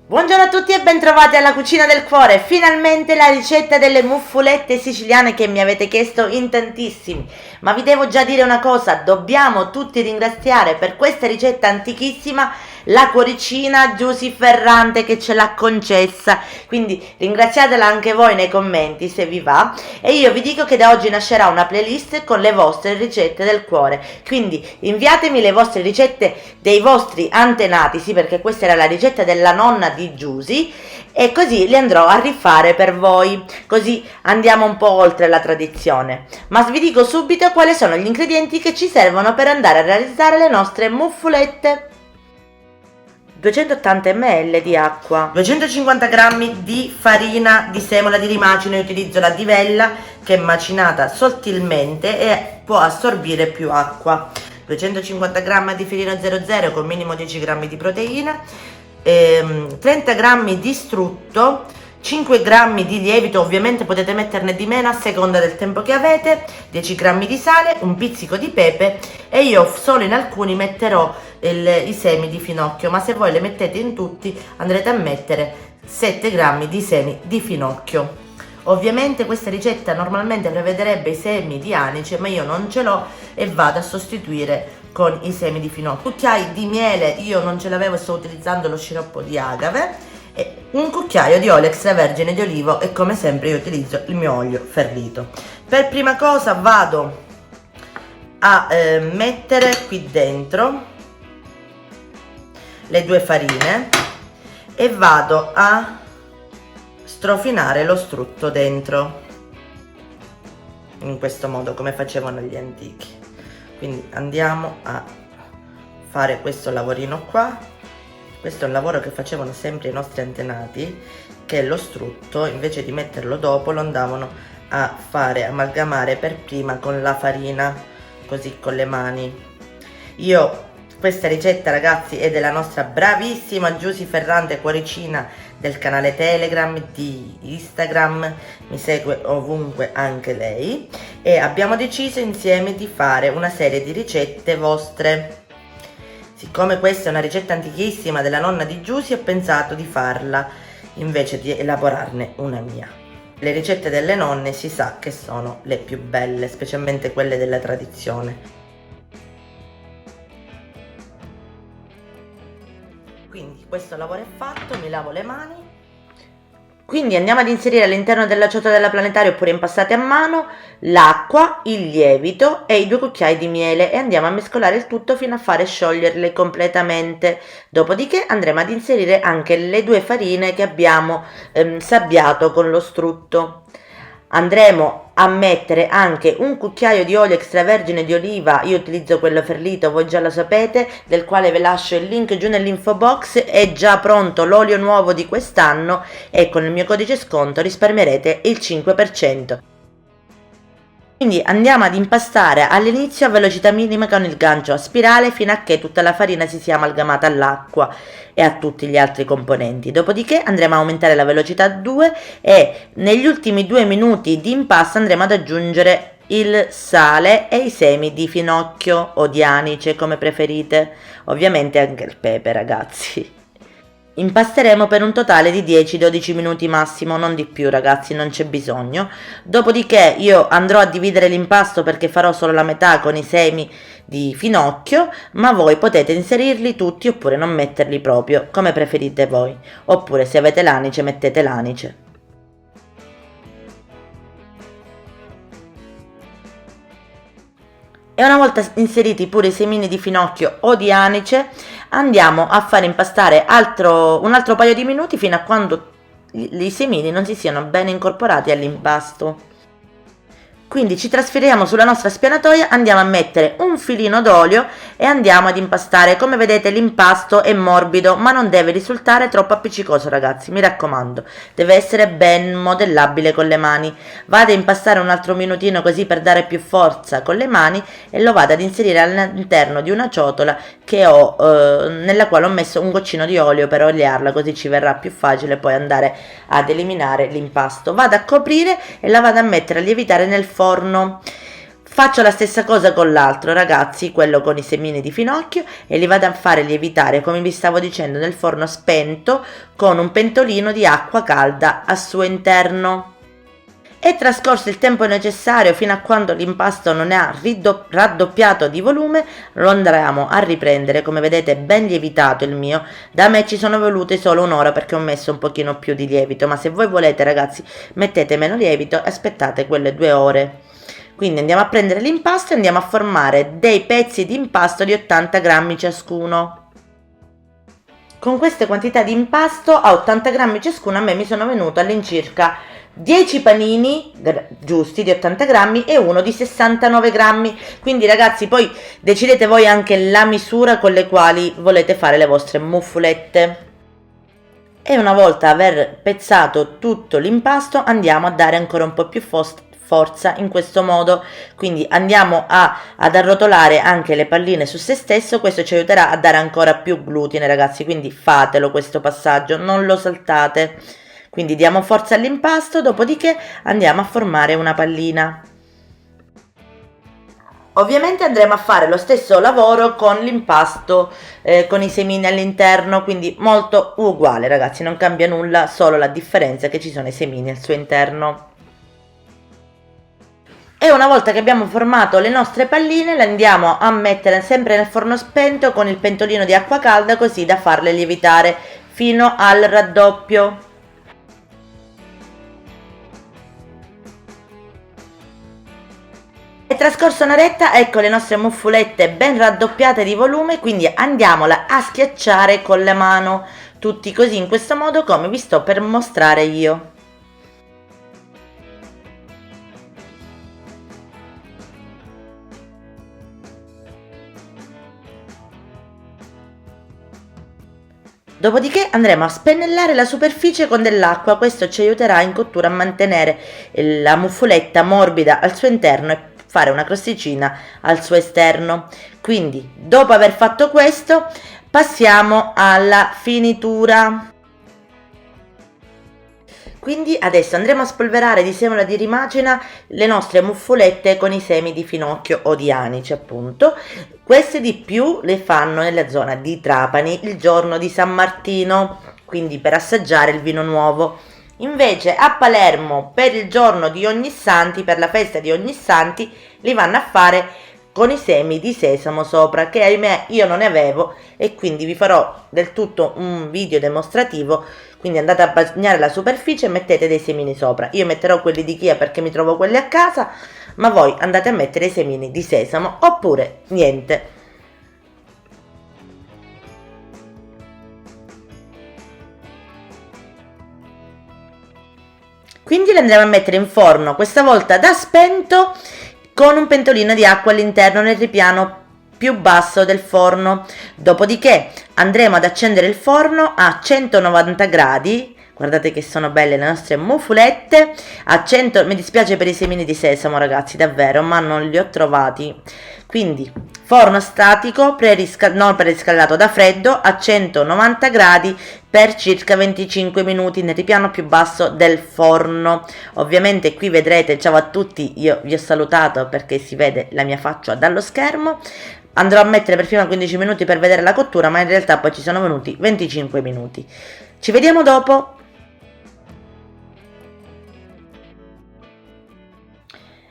Buongiorno a tutti e bentrovati alla Cucina del Cuore, finalmente la ricetta delle muffulette siciliane che mi avete chiesto in tantissimi, ma vi devo già dire una cosa, dobbiamo tutti ringraziare per questa ricetta antichissima la cuoricina Giusy Ferrante che ce l'ha concessa, quindi ringraziatela anche voi nei commenti se vi va, e io vi dico che da oggi nascerà una playlist con le vostre ricette del cuore, quindi inviatemi le vostre ricette dei vostri antenati, sì, perché questa era la ricetta della nonna di Giusy e così le andrò a rifare per voi, così andiamo un po' oltre la tradizione. Ma vi dico subito quali sono gli ingredienti che ci servono per andare a realizzare le nostre muffulette. 280 ml di acqua, 250 g di farina di semola di rimacino, io utilizzo la di Vella che è macinata sottilmente e può assorbire più acqua, 250 g di farina 00 con minimo 10 g di proteine, 30 g di strutto, 5 g di lievito, ovviamente potete metterne di meno a seconda del tempo che avete, 10 g di sale, un pizzico di pepe e io solo in alcuni metterò i semi di finocchio, ma se voi le mettete in tutti andrete a mettere 7 g di semi di finocchio. Ovviamente questa ricetta normalmente prevederebbe i semi di anice, ma io non ce l'ho e vado a sostituire con i semi di finocchio. Cucchiai di miele, io non ce l'avevo e sto utilizzando lo sciroppo di agave, e un cucchiaio di olio extravergine di olivo e come sempre io utilizzo il mio olio ferrito. Per prima cosa vado a mettere qui dentro le due farine e vado a strofinare lo strutto dentro in questo modo come facevano gli antichi. Quindi andiamo a fare questo lavorino qua. Questo è un lavoro che facevano sempre i nostri antenati, che lo strutto invece di metterlo dopo lo andavano a fare amalgamare per prima con la farina, così con le mani. Io questa ricetta, ragazzi, è della nostra bravissima Giusy Ferrante, cuoricina del canale Telegram, di Instagram, mi segue ovunque anche lei, e abbiamo deciso insieme di fare una serie di ricette vostre. Siccome questa è una ricetta antichissima della nonna di Giusy, ho pensato di farla invece di elaborarne una mia. Le ricette delle nonne si sa che sono le più belle, specialmente quelle della tradizione. Quindi questo lavoro è fatto, mi lavo le mani. Quindi andiamo ad inserire all'interno della ciotola della planetaria oppure impastate a mano l'acqua, il lievito e i 2 cucchiai di miele e andiamo a mescolare il tutto fino a fare scioglierle completamente. Dopodiché andremo ad inserire anche le 2 farine che abbiamo sabbiato con lo strutto. Andremo a mettere anche un cucchiaio di olio extravergine di oliva, io utilizzo quello ferlito, voi già lo sapete, del quale vi lascio il link giù nell'info box. È già pronto l'olio nuovo di quest'anno e con il mio codice sconto risparmierete il 5%. Quindi andiamo ad impastare all'inizio a velocità minima con il gancio a spirale fino a che tutta la farina si sia amalgamata all'acqua e a tutti gli altri componenti. Dopodiché andremo a aumentare la velocità a 2 e negli ultimi 2 minuti di impasto andremo ad aggiungere il sale e i semi di finocchio o di anice, come preferite. Ovviamente anche il pepe, ragazzi. Impasteremo per un totale di 10-12 minuti massimo, non di più, ragazzi, non c'è bisogno. Dopodiché io andrò a dividere l'impasto perché farò solo la metà con i semi di finocchio, ma voi potete inserirli tutti oppure non metterli proprio, come preferite voi. Oppure se avete l'anice mettete l'anice. E una volta inseriti pure i semini di finocchio o di anice, andiamo a fare impastare un altro paio di minuti fino a quando i semini non si siano ben incorporati all'impasto. Quindi ci trasferiamo sulla nostra spianatoia, andiamo a mettere un filino d'olio e andiamo ad impastare. Come vedete l'impasto è morbido ma non deve risultare troppo appiccicoso, ragazzi, mi raccomando, deve essere ben modellabile con le mani. Vado a impastare un altro minutino così per dare più forza con le mani e lo vado ad inserire all'interno di una ciotola che ho nella quale ho messo un goccino di olio per oliarla, così ci verrà più facile poi andare ad eliminare l'impasto. Vado a coprire e la vado a mettere a lievitare nel forno Faccio la stessa cosa con l'altro, ragazzi, quello con i semini di finocchio, e li vado a fare lievitare, come vi stavo dicendo, nel forno spento con un pentolino di acqua calda al suo interno. È trascorso il tempo necessario fino a quando l'impasto non ha raddoppiato di volume, lo andremo a riprendere. Come vedete, ben lievitato il mio. Da me ci sono volute solo un'ora perché ho messo un pochino più di lievito, ma se voi volete, ragazzi, mettete meno lievito e aspettate quelle 2 ore. Quindi andiamo a prendere l'impasto e andiamo a formare dei pezzi di impasto di 80 grammi ciascuno. Con queste quantità di impasto a 80 grammi ciascuno a me mi sono venuto all'incirca 10 panini giusti di 80 grammi e uno di 69 grammi. Quindi ragazzi, poi decidete voi anche la misura con le quali volete fare le vostre muffulette. E una volta aver pezzato tutto l'impasto andiamo a dare ancora un po' più forza in questo modo, quindi andiamo ad arrotolare anche le palline su se stesso. Questo ci aiuterà a dare ancora più glutine, ragazzi, quindi fatelo questo passaggio, non lo saltate. Quindi diamo forza all'impasto, dopodiché andiamo a formare una pallina. Ovviamente andremo a fare lo stesso lavoro con l'impasto con i semini all'interno, quindi molto uguale, ragazzi, non cambia nulla, solo la differenza è che ci sono i semini al suo interno. E una volta che abbiamo formato le nostre palline le andiamo a mettere sempre nel forno spento con il pentolino di acqua calda, così da farle lievitare fino al raddoppio. È trascorsa un'oretta, ecco le nostre muffulette ben raddoppiate di volume, quindi andiamola a schiacciare con la mano, tutti così in questo modo come vi sto per mostrare io. Dopodiché andremo a spennellare la superficie con dell'acqua, questo ci aiuterà in cottura a mantenere la muffuletta morbida al suo interno e fare una crosticina al suo esterno. Quindi dopo aver fatto questo passiamo alla finitura. Quindi adesso andremo a spolverare di semola di rimagina le nostre muffulette con i semi di finocchio o di anice, appunto. Queste di più le fanno nella zona di Trapani il giorno di San Martino, quindi per assaggiare il vino nuovo. Invece a Palermo per il giorno di Ognissanti, per la festa di Ognissanti, li vanno a fare con i semi di sesamo sopra, che ahimè io non ne avevo, e quindi vi farò del tutto un video dimostrativo. Quindi andate a bagnare la superficie e mettete dei semini sopra. Io metterò quelli di Chia perché mi trovo quelli a casa, ma voi andate a mettere i semini di sesamo oppure niente. Quindi li andremo a mettere in forno, questa volta da spento, con un pentolino di acqua all'interno nel ripiano più basso del forno. Dopodiché andremo ad accendere il forno a 190 gradi. Guardate che sono belle le nostre muffulette a 100. Mi dispiace per i semini di sesamo, ragazzi, davvero, ma non li ho trovati. Quindi forno statico non preriscaldato, da freddo a 190 gradi per circa 25 minuti nel ripiano più basso del forno. Ovviamente qui vedrete, ciao a tutti, io vi ho salutato perché si vede la mia faccia dallo schermo. Andrò a mettere per prima 15 minuti per vedere la cottura, ma in realtà poi ci sono venuti 25 minuti. Ci vediamo dopo.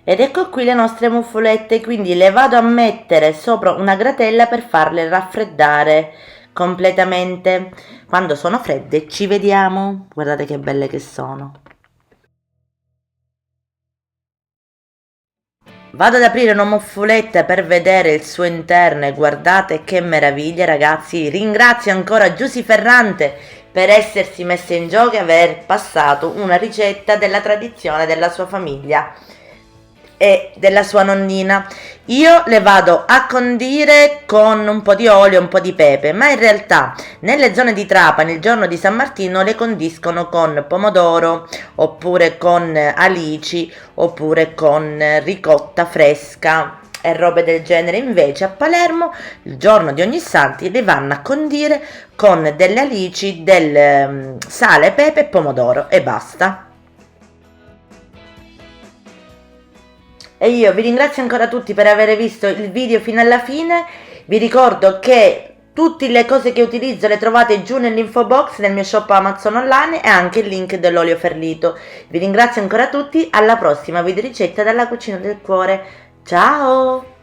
Ed ecco qui le nostre muffulette, quindi le vado a mettere sopra una gratella per farle raffreddare completamente. Quando sono fredde ci vediamo. Guardate che belle che sono. Vado ad aprire una muffuletta per vedere il suo interno e guardate che meraviglia, ragazzi. Ringrazio ancora Giusy Ferrante per essersi messa in gioco e aver passato una ricetta della tradizione della sua famiglia e della sua nonnina. Io le vado a condire con un po' di olio e un po' di pepe, ma in realtà nelle zone di Trapani il giorno di San Martino le condiscono con pomodoro oppure con alici oppure con ricotta fresca e robe del genere. Invece a Palermo il giorno di Ognissanti le vanno a condire con delle alici, del sale, pepe e pomodoro e basta. E io vi ringrazio ancora tutti per aver visto il video fino alla fine. Vi ricordo che tutte le cose che utilizzo le trovate giù nell'info box nel mio shop Amazon online e anche il link dell'olio Ferlito. Vi ringrazio ancora tutti, alla prossima video ricetta dalla cucina del cuore. Ciao!